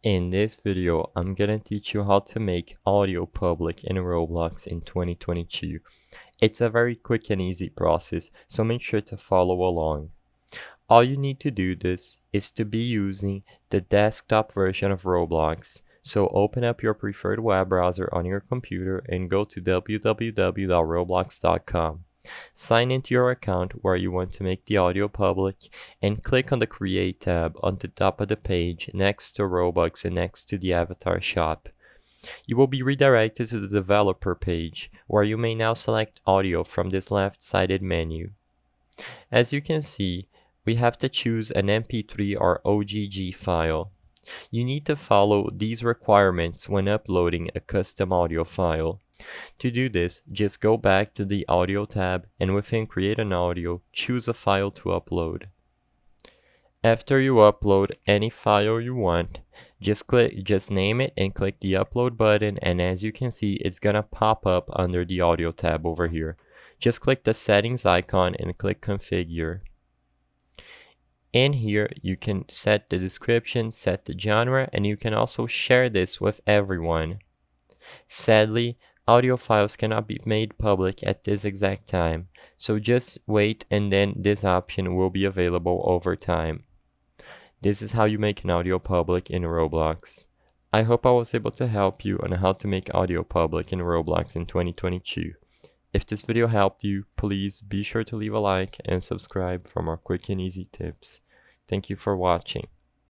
In this video, I'm gonna teach you how to make audio public in Roblox in 2022. It's a very quick and easy process, so make sure to follow along. All you need to do this is to be using the desktop version of Roblox. So open up your preferred web browser on your computer and go to www.roblox.com. Sign into your account where you want to make the audio public and click on the Create tab on the top of the page next to Robux and next to the avatar shop. You will be redirected to the developer page where you may now select audio from this left-sided menu. As you can see, we have to choose an MP3 or OGG file. You need to follow these requirements when uploading a custom audio file. To do this, just go back to the Audio tab and within Create an Audio, choose a file to upload. After you upload any file you want, just name it and click the Upload button, and as you can see, it's gonna pop up under the Audio tab over here. Just click the Settings icon and click Configure. In here, you can set the description, set the genre, and you can also share this with everyone. Sadly, audio files cannot be made public at this exact time, so just wait and then this option will be available over time. This is how you make an audio public in Roblox. I hope I was able to help you on how to make audio public in Roblox in 2022. If this video helped you, please be sure to leave a like and subscribe for more quick and easy tips. Thank you for watching.